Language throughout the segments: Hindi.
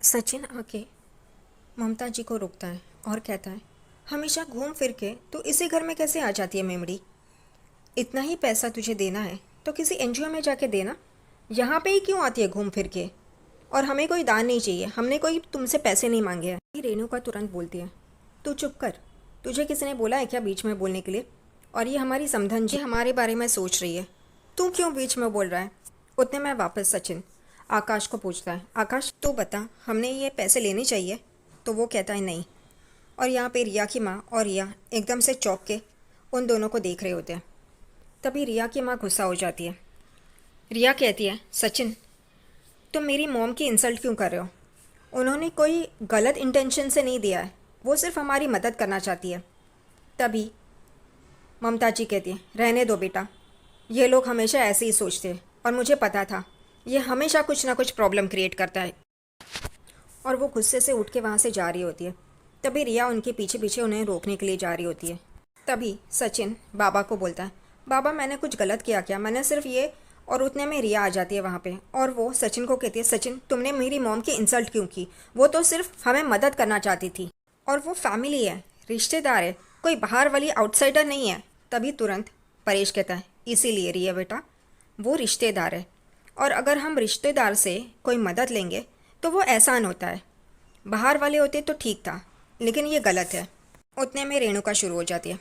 सचिन आके ममता जी को रोकता है और कहता है, हमेशा घूम फिर के तो इसी घर में कैसे आ जाती है मेमड़ी। इतना ही पैसा तुझे देना है तो किसी एनजीओ में जाके देना। यहाँ पे ही क्यों आती है घूम फिर के। और हमें कोई दान नहीं चाहिए, हमने कोई तुमसे पैसे नहीं मांगे हैं। रेणुका तुरंत बोलती है, तू चुप कर। तुझे किसी ने बोला है क्या बीच में बोलने के लिए। और ये हमारी समधन जी हमारे बारे में सोच रही है, तू क्यों बीच में बोल रहा है। उतने में वापस सचिन आकाश को पूछता है, आकाश तू बता हमने ये पैसे लेने चाहिए। तो वो कहता है नहीं। और यहाँ पे रिया की माँ और रिया एकदम से चौंक के उन दोनों को देख रहे होते हैं। तभी रिया की माँ गुस्सा हो जाती है। रिया कहती है, सचिन तुम मेरी मॉम की इंसल्ट क्यों कर रहे हो। उन्होंने कोई गलत इंटेंशन से नहीं दिया है, वो सिर्फ हमारी मदद करना चाहती है। तभी ममता जी कहती है, रहने दो बेटा, ये लोग हमेशा ऐसे ही सोचते हैं और मुझे पता था ये हमेशा कुछ ना कुछ प्रॉब्लम क्रिएट करता है। और वो गुस्से से उठ के वहाँ से जा रही होती है। तभी रिया उनके पीछे पीछे उन्हें रोकने के लिए जा रही होती है। तभी सचिन बाबा को बोलता है, बाबा मैंने कुछ गलत किया क्या, मैंने सिर्फ ये। और उतने में रिया आ जाती है वहाँ पे और वो सचिन को कहती है, सचिन तुमने मेरी मॉम की इंसल्ट क्यों की, वो तो सिर्फ हमें मदद करना चाहती थी और वो फैमिली है, रिश्तेदार है, कोई बाहर वाली आउटसाइडर नहीं है। तभी तुरंत परेश कहता है, इसीलिए रिया बेटा वो रिश्तेदार है और अगर हम रिश्तेदार से कोई मदद लेंगे तो वो एहसान होता है, बाहर वाले होते तो ठीक था लेकिन ये गलत है। उतने में रेणुका शुरू हो जाती है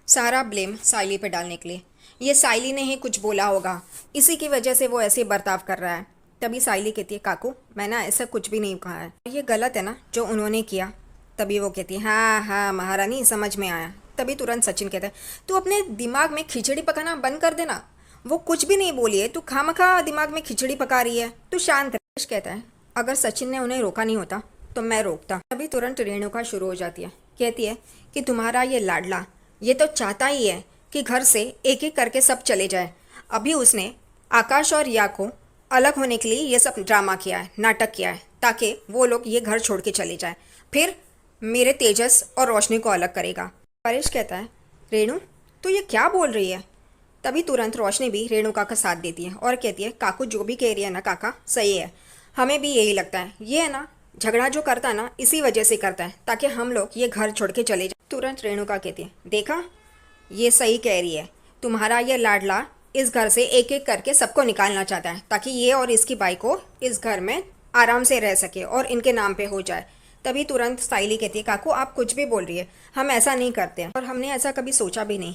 सारा ब्लेम साइली पे डालने के लिए। ये साइली ने ही कुछ बोला होगा, इसी की वजह से वो ऐसे बर्ताव कर रहा है। तभी साइली कहती है, काकू मैंने ऐसा कुछ भी नहीं कहा है, ये गलत है ना जो उन्होंने किया। तभी वो कहती है, हाँ हाँ महारानी समझ में आया। तभी तुरंत सचिन कहता है, तू अपने दिमाग में खिचड़ी पकाना बंद कर देना, वो कुछ भी नहीं बोली है, तू खामखा दिमाग में खिचड़ी पका रही है, तू शांत रह। कहता है, अगर सचिन ने उन्हें रोका नहीं होता तो मैं रोकता। तभी तुरंत रेणुका शुरू हो जाती है, कहती है कि तुम्हारा ये लाडला ये तो चाहता ही है कि घर से एक एक करके सब चले जाए। अभी उसने आकाश और रिया को अलग होने के लिए ये सब ड्रामा किया है, नाटक किया है, ताकि वो लोग ये घर छोड़ के चले जाए, फिर मेरे तेजस और रोशनी को अलग करेगा। परेश कहता है, रेणु तू ये क्या बोल रही है। तभी तुरंत रोशनी भी रेणुका का साथ देती है और कहती है, काकू जो भी कह रही है ना काका सही है, हमें भी यही लगता है, ये है ना झगड़ा जो करता है ना इसी वजह से करता है ताकि हम लोग ये घर छोड़ के चले जाए। तुरंत रेणुका कहती है, देखा ये सही कह रही है, तुम्हारा ये लाडला इस घर से एक एक करके सबको निकालना चाहता है ताकि ये और इसकी बाई को इस घर में आराम से रह सके और इनके नाम पे हो जाए। तभी तुरंत साइली कहती है, काकू आप कुछ भी बोल रही है, हम ऐसा नहीं करते हैं और हमने ऐसा कभी सोचा भी नहीं,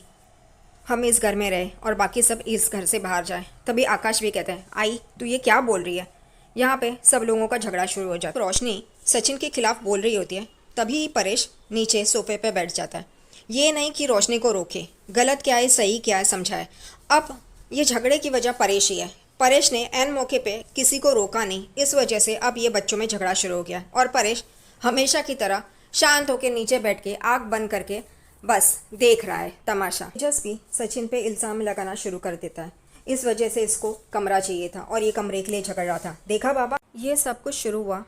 हम इस घर में रहे और बाकी सब इस घर से बाहर जाए। तभी आकाश भी कहते हैं, आई तू ये क्या बोल रही है। यहाँ पे सब लोगों का झगड़ा शुरू हो जाता है। रोशनी सचिन के खिलाफ बोल रही होती है। तभी परेश नीचे सोफे पे बैठ जाता है। ये नहीं कि रोशनी को रोके, गलत क्या है सही क्या है समझाए। अब ये झगड़े की वजह परेश ही है। परेश ने एन मौके पे किसी को रोका नहीं, इस वजह से अब ये बच्चों में झगड़ा शुरू हो गया और परेश हमेशा की तरह शांत होकर नीचे बैठ के आँख बंद करके बस देख रहा है तमाशा। तेजस भी सचिन पे इल्ज़ाम लगाना शुरू कर देता है, इस वजह से इसको कमरा चाहिए था और ये कमरे के लिए झगड़ रहा था। देखा बाबा, ये सब कुछ शुरू हुआ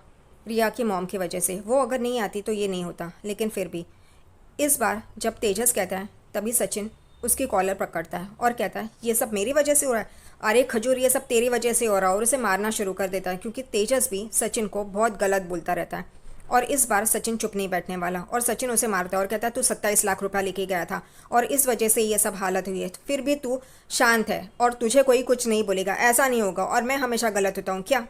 रिया की मॉम की वजह से, वो अगर नहीं आती तो ये नहीं होता। लेकिन फिर भी इस बार जब तेजस कहता है तभी सचिन उसकी कॉलर पकड़ता है और कहता है, ये सब मेरी वजह से हो रहा है, अरे खजूर ये सब तेरी वजह से हो रहा है, और उसे मारना शुरू कर देता है क्योंकि तेजस भी सचिन को बहुत गलत बोलता रहता है। और इस बार सचिन चुप नहीं बैठने वाला और सचिन उसे मारता है और कहता है, तू 27 लाख रुपया लेके गया था और इस वजह से ये सब हालत हुई है, फिर भी तू शांत है और तुझे कोई कुछ नहीं बोलेगा, ऐसा नहीं होगा और मैं हमेशा गलत होता हूँ क्या।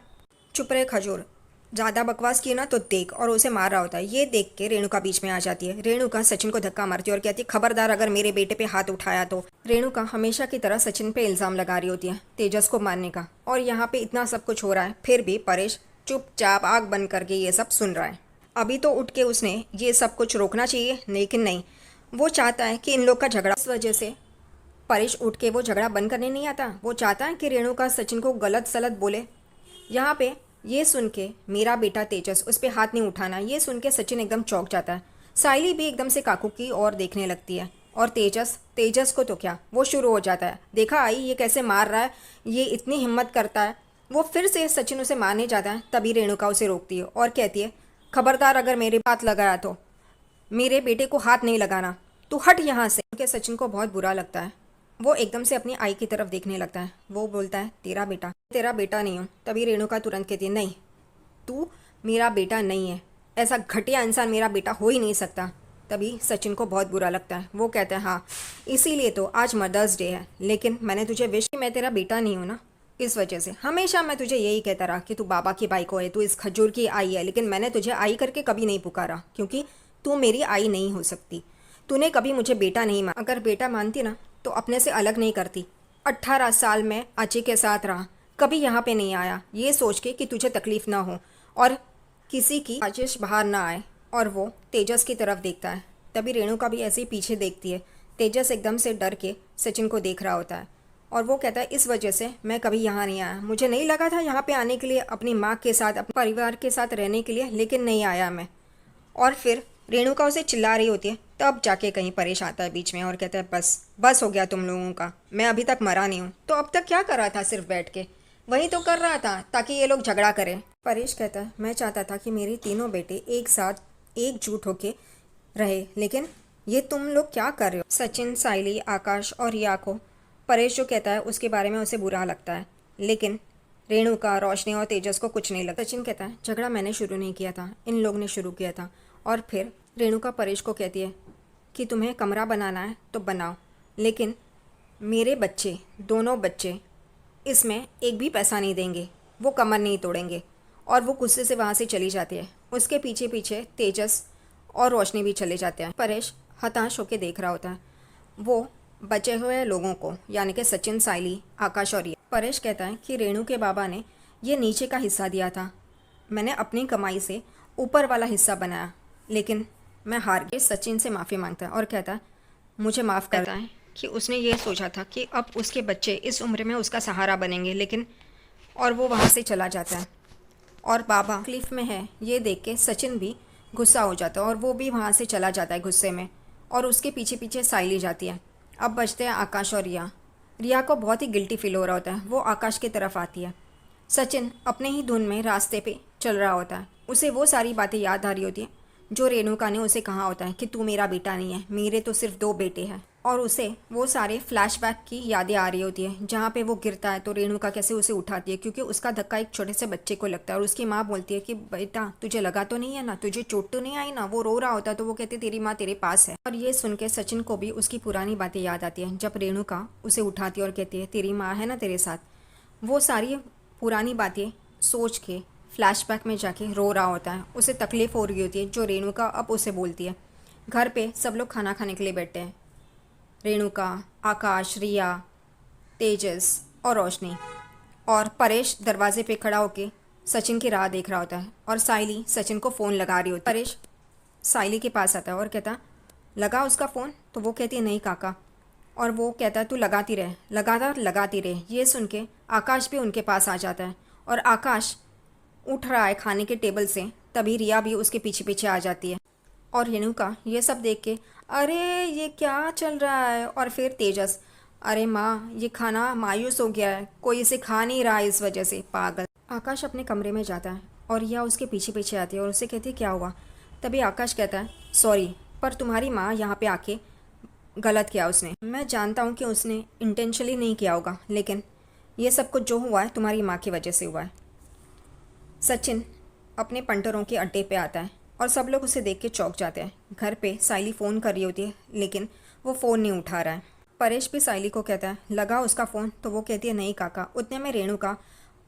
चुप रहे खजूर, ज़्यादा बकवास की ना तो देख। और उसे मार रहा होता है। ये देख के रेणुका बीच में आ जाती है। रेणुका सचिन को धक्का मारती है और कहती है, खबरदार अगर मेरे बेटे पे हाथ उठाया तो। रेणुका हमेशा की तरह सचिन पे इल्ज़ाम लगा रही होती है तेजस को मारने का। और यहाँ पे इतना सब कुछ हो रहा है फिर भी परेश चुपचाप आग बंद करके ये सब सुन रहा है। अभी तो उठ के उसने ये सब कुछ रोकना चाहिए लेकिन नहीं, वो चाहता है कि इन लोग का झगड़ा, इस वजह से परेश उठ के वो झगड़ा बंद करने नहीं आता। वो चाहता है कि रेणुका सचिन को गलत सलत बोले। यहाँ पे ये सुन के मेरा बेटा तेजस उस पर हाथ नहीं उठाना, ये सुन के सचिन एकदम चौंक जाता है। साइली भी एकदम से काकू की ओर देखने लगती है और तेजस को तो क्या वो शुरू हो जाता है, देखा आई ये कैसे मार रहा है, ये इतनी हिम्मत करता है। वो फिर से सचिन उसे मारने जाता है। तभी रेणुका उसे रोकती है और कहती है, खबरदार अगर मेरे हाथ लगाया तो मेरे बेटे को हाथ नहीं लगाना, तू हट यहाँ से। क्योंकि सचिन को बहुत बुरा लगता है। वो एकदम से अपनी आई की तरफ देखने लगता है। वो बोलता है, तेरा बेटा नहीं हूँ। तभी रेणुका तुरंत कहती है, नहीं तू मेरा बेटा नहीं है, ऐसा घटिया इंसान मेरा बेटा हो ही नहीं सकता। तभी सचिन को बहुत बुरा लगता है। वो कहता है हाँ, इसीलिए तो आज मदर्स डे है, लेकिन मैंने तुझे विश कि मैं तेरा बेटा नहीं हूँ ना, इस वजह से हमेशा मैं तुझे यही कहता रहा कि तू बाबा की बाई को है, तू इस खजूर की आई है, लेकिन मैंने तुझे आई करके कभी नहीं पुकारा, क्योंकि तू मेरी आई नहीं हो सकती। तूने कभी मुझे बेटा नहीं मान, अगर बेटा मानती ना तो अपने से अलग नहीं करती। 18 साल में अची के साथ रहा, कभी यहाँ पे नहीं आया ये सोच के कि तुझे तकलीफ ना हो और किसी की साजिश बाहर ना आए। और वो तेजस की तरफ देखता है। तभी रेणुका भी ऐसे ही पीछे देखती है। तेजस एकदम से डर के सचिन को देख रहा होता है और वो कहता है इस वजह से मैं कभी यहाँ नहीं आया, मुझे नहीं लगा था यहाँ पे आने के लिए, अपनी माँ के साथ अपने परिवार के साथ रहने के लिए, लेकिन नहीं आया मैं। और फिर रेणुका उसे चिल्ला रही होती है, तब जाके कहीं परेश आता है बीच में और कहता है बस बस हो गया तुम लोगों का, मैं अभी तक मरा नहीं हूँ। तो अब तक क्या कर रहा था, सिर्फ बैठ के वही तो कर रहा था ताकि ये लोग झगड़ा करें। परेश कहता है मैं चाहता था कि मेरे तीनों बेटे एक साथ एकजुट होके रहे, लेकिन ये तुम लोग क्या कर रहे हो। सचिन, साइली, आकाश और रिया को परेश जो कहता है उसके बारे में उसे बुरा लगता है, लेकिन रेणुका, रोशनी और तेजस को कुछ नहीं लगता। सचिन कहता है झगड़ा मैंने शुरू नहीं किया था, इन लोग ने शुरू किया था। और फिर रेणुका परेश को कहती है कि तुम्हें कमरा बनाना है तो बनाओ, लेकिन मेरे बच्चे, दोनों बच्चे इसमें एक भी पैसा नहीं देंगे, वो कमर नहीं तोड़ेंगे। और वो गुस्से से वहाँ से चली जाती है। उसके पीछे पीछे तेजस और रोशनी भी चले जाते हैं। परेश हताश होकर देख रहा होता है वो बचे हुए लोगों को, यानी कि सचिन, साइली, आकाश और रिया। परेश कहता है कि रेणु के बाबा ने ये नीचे का हिस्सा दिया था, मैंने अपनी कमाई से ऊपर वाला हिस्सा बनाया, लेकिन मैं हार के सचिन से माफ़ी मांगता है और कहता है मुझे माफ़ करता है कि उसने ये सोचा था कि अब उसके बच्चे इस उम्र में उसका सहारा बनेंगे, लेकिन और वो वहाँ से चला जाता है। और बाबा तकलीफ में है ये देख के सचिन भी गुस्सा हो जाता है और वो भी वहाँ से चला जाता है गुस्से में। और उसके पीछे पीछे साइली जाती है। अब बचते हैं आकाश और रिया। रिया को बहुत ही गिल्टी फील हो रहा होता है, वो आकाश की तरफ आती है। सचिन अपने ही धुन में रास्ते पे चल रहा होता है। उसे वो सारी बातें याद आ रही होती हैं जो रेणुका ने उसे कहा होता है कि तू मेरा बेटा नहीं है, मेरे तो सिर्फ 2 बेटे हैं। और उसे वो सारे फ्लैशबैक की यादें आ रही होती है, जहाँ पे वो गिरता है तो रेणुका कैसे उसे उठाती है, क्योंकि उसका धक्का एक छोटे से बच्चे को लगता है। और उसकी माँ बोलती है कि बेटा तुझे लगा तो नहीं है ना, तुझे चोट तो नहीं आई ना। वो रो रहा होता है तो वो कहती है तेरी माँ तेरे पास है। और ये सुन के सचिन को भी उसकी पुरानी बातें याद आती है, जब रेणुका उसे उठाती है और कहती है तेरी माँ है ना तेरे साथ। वो सारी पुरानी बातें सोच के फ्लैशबैक में जाके रो रहा होता है। उसे तकलीफ़ हो रही होती है जो रेणुका अब उसे बोलती है। घर पे सब लोग खाना खाने के लिए बैठे हैं, रेणुका, आकाश, रिया, तेजस और रोशनी। और परेश दरवाजे पे खड़ा होके सचिन की राह देख रहा होता है और साइली सचिन को फ़ोन लगा रही होती है। परेश साइली के पास आता है और कहता लगा उसका फ़ोन, तो वो कहती है नहीं काका। और वो कहता है तू लगाती रहे, लगातार लगाती रहे। ये सुन के आकाश भी उनके पास आ जाता है और आकाश उठ रहा है खाने के टेबल से, तभी रिया भी उसके पीछे पीछे आ जाती है। और रेणुका ये सब देख के अरे ये क्या चल रहा है। और फिर तेजस अरे माँ ये खाना मायूस हो गया है, कोई इसे खा नहीं रहा है इस वजह से, पागल। आकाश अपने कमरे में जाता है और रिया उसके पीछे पीछे आती है और उसे कहती है क्या हुआ। तभी आकाश कहता है सॉरी, पर तुम्हारी माँ यहाँ पे आके गलत किया उसने। मैं जानता हूँ कि उसने इंटेंशनली नहीं किया होगा, लेकिन ये सब कुछ जो हुआ है तुम्हारी माँ की वजह से हुआ है। सचिन अपने पंटरों के अड्डे पे आता है और सब लोग उसे देख के चौंक जाते हैं। घर पे साइली फ़ोन कर रही होती है, लेकिन वो फ़ोन नहीं उठा रहा है। परेश भी साइली को कहता है लगा उसका फ़ोन, तो वो कहती है नहीं काका। उतने में रेणुका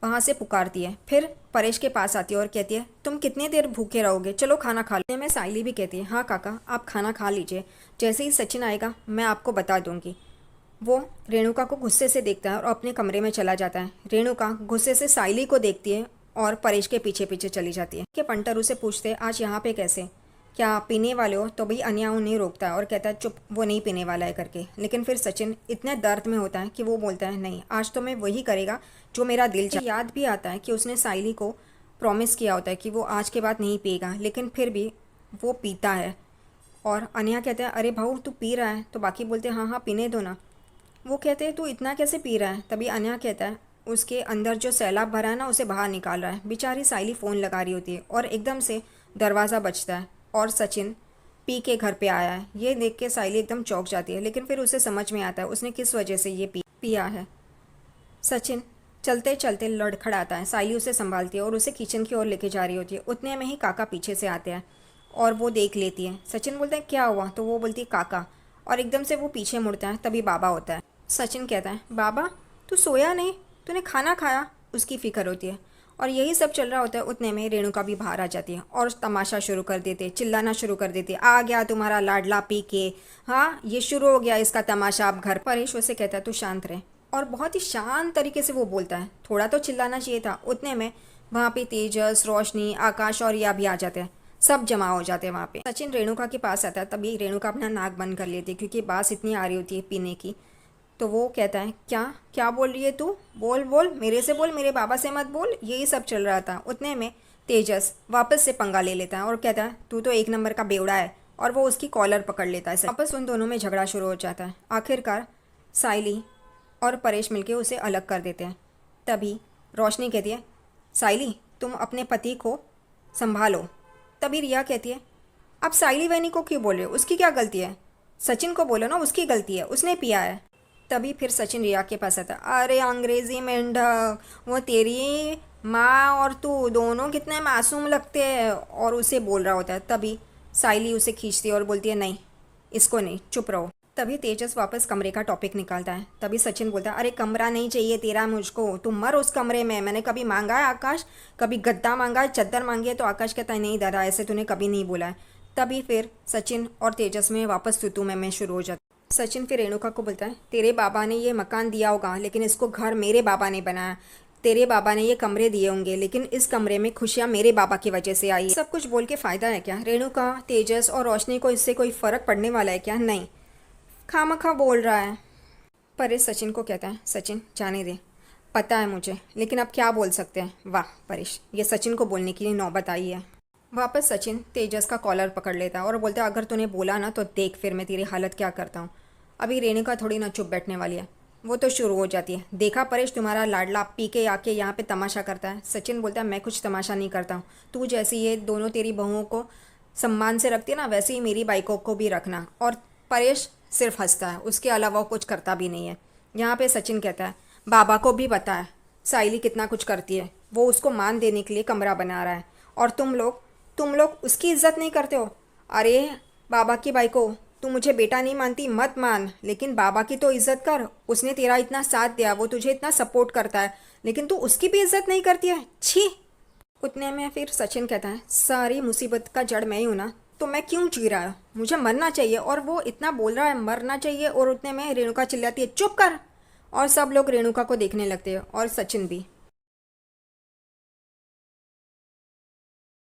वहाँ से पुकारती है, फिर परेश के पास आती है और कहती है तुम कितनी देर भूखे रहोगे, चलो खाना खा लो। में साइली भी कहती है हाँ काका आप खाना खा लीजिए, जैसे ही सचिन आएगा मैं आपको बता दूंगी। वो रेणुका को गुस्से से देखता है और अपने कमरे में चला जाता है। रेणुका गुस्से से साइली को देखती है और परेश के पीछे पीछे चली जाती है। कि पंटर उसे पूछते हैं आज यहाँ पे कैसे, क्या पीने वाले हो, तो भाई अन्या उन्हें रोकता है और कहता है चुप, वो नहीं पीने वाला है करके। लेकिन फिर सचिन इतने दर्द में होता है कि वो बोलता है नहीं आज तो मैं वही करेगा जो मेरा दिल चाहे। याद भी आता है कि उसने साइली को प्रॉमिस किया होता है कि वो आज के बाद नहीं पिएगा, लेकिन फिर भी वो पीता है। और अन्या कहता है अरे भाऊ तू पी रहा है, तो बाकी बोलते हैं हाँ हाँ पीने दो ना। वो कहते हैं तू इतना कैसे पी रहा है। तभी अन्या कहता है उसके अंदर जो सैलाब भरा है ना उसे बाहर निकाल रहा है। बेचारी साइली फ़ोन लगा रही होती है और एकदम से दरवाज़ा बजता है और सचिन पी के घर पे आया है। ये देख के साइली एकदम चौंक जाती है, लेकिन फिर उसे समझ में आता है उसने किस वजह से ये पिया है। सचिन चलते चलते लड़खड़ाता है। साइली उसे संभालती है और उसे किचन की ओर लेके जा रही होती है। उतने में ही काका पीछे से आते हैं और वो देख लेती है। सचिन बोलता है क्या हुआ, तो वो बोलती है काका, और एकदम से वो पीछे मुड़ता है, तभी बाबा होता है। सचिन कहता है बाबा तू सोया नहीं, तूने खाना खाया, उसकी फिक्र होती है। और यही सब चल रहा होता है। उतने में रेणुका भी बाहर आ जाती है और तमाशा शुरू कर देते, चिल्लाना शुरू कर देते, आ गया तुम्हारा लाडला पी के, हाँ ये शुरू हो गया इसका तमाशा अब घर। परेश उसे कहता है तू शांत रहे, और बहुत ही शांत तरीके से वो बोलता है। थोड़ा तो चिल्लाना चाहिए था। उतने में वहाँ पे तेजस, रोशनी, आकाश और रिया भी आ जाते हैं। सब जमा हो जाते हैं वहाँ पे। सचिन रेणुका के पास आता है, तभी रेणुका अपना नाक बंद कर लेती है क्योंकि बास इतनी आ रही होती है पीने की। तो वो कहता है क्या क्या बोल रही है तू, बोल बोल, मेरे से बोल, मेरे बाबा से मत बोल। यही सब चल रहा था। उतने में तेजस वापस से पंगा ले लेता है और कहता है तू तो एक नंबर का बेवड़ा है, और वो उसकी कॉलर पकड़ लेता है। वापस उन दोनों में झगड़ा शुरू हो जाता है। आखिरकार साइली और परेश मिलके उसे अलग कर देते हैं। तभी रोशनी कहती है साइली तुम अपने पति को संभालो। तभी रिया कहती है अब साइली वैनी को क्यों बोल रहे हो, उसकी क्या गलती है, सचिन को बोलो ना, उसकी गलती है, उसने पिया है। तभी फिर सचिन रिया के पास आता है। अरे अंग्रेजी मेंढक, वो तेरी माँ और तू दोनों कितने मासूम लगते हैं, और उसे बोल रहा होता है। तभी साइली उसे खींचती है और बोलती है नहीं, इसको नहीं, चुप रहो। तभी तेजस वापस कमरे का टॉपिक निकालता है। तभी सचिन बोलता है अरे कमरा नहीं चाहिए तेरा मुझको, तुम मर उस कमरे में, मैंने कभी मांगा है आकाश, कभी गद्दा मांगा है, चादर मांगी है? तो आकाश कहता है नहीं दादा, ऐसे तूने कभी नहीं बोला है। तभी फिर सचिन और तेजस में वापस तू मैं शुरू हो जाता। सचिन फिर रेणुका को बोलता है तेरे बाबा ने ये मकान दिया होगा लेकिन इसको घर मेरे बाबा ने बनाया, तेरे बाबा ने ये कमरे दिए होंगे लेकिन इस कमरे में खुशियाँ मेरे बाबा की वजह से आई। सब कुछ बोल के फ़ायदा है क्या? रेणुका, तेजस और रोशनी को इससे कोई फ़र्क पड़ने वाला है क्या? नहीं, खामखा बोल रहा है। परेश सचिन को कहता है सचिन जाने दे, पता है मुझे, लेकिन अब क्या बोल सकते हैं। वाह परेश, ये सचिन को बोलने के लिए नौबत आई है। वापस सचिन तेजस का कॉलर पकड़ लेता है और बोलता है अगर तूने बोला ना तो देख फिर मैं तेरी हालत क्या करता हूँ। अभी रेणुका थोड़ी ना चुप बैठने वाली है, वो तो शुरू हो जाती है। देखा परेश, तुम्हारा लाडला पी के आके यहाँ पे तमाशा करता है। सचिन बोलता है मैं कुछ तमाशा नहीं करता हूँ, तू जैसी ये दोनों तेरी बहुओं को सम्मान से रखती है ना, वैसे ही मेरी बाइकों को भी रखना। और परेश सिर्फ हंसता है, उसके अलावा वो कुछ करता भी नहीं है। यहाँ पे सचिन कहता है बाबा को भी पता है साइली कितना कुछ करती है, वो उसको मान देने के लिए कमरा बना रहा है, और तुम लोग उसकी इज्जत नहीं करते हो। अरे बाबा की बाइको, तू मुझे बेटा नहीं मानती मत मान, लेकिन बाबा की तो इज्जत कर, उसने तेरा इतना साथ दिया, वो तुझे इतना सपोर्ट करता है, लेकिन तू उसकी भी इज्जत नहीं करती है, छी। उतने में फिर सचिन कहता है सारी मुसीबत का जड़ मैं ही हूँ ना, तो मैं क्यों जी रहा है, मुझे मरना चाहिए। और वो इतना बोल रहा है मरना चाहिए, और उतने में रेणुका चिल्लाती है चुप कर, और सब लोग रेणुका को देखने लगते हैं और सचिन भी।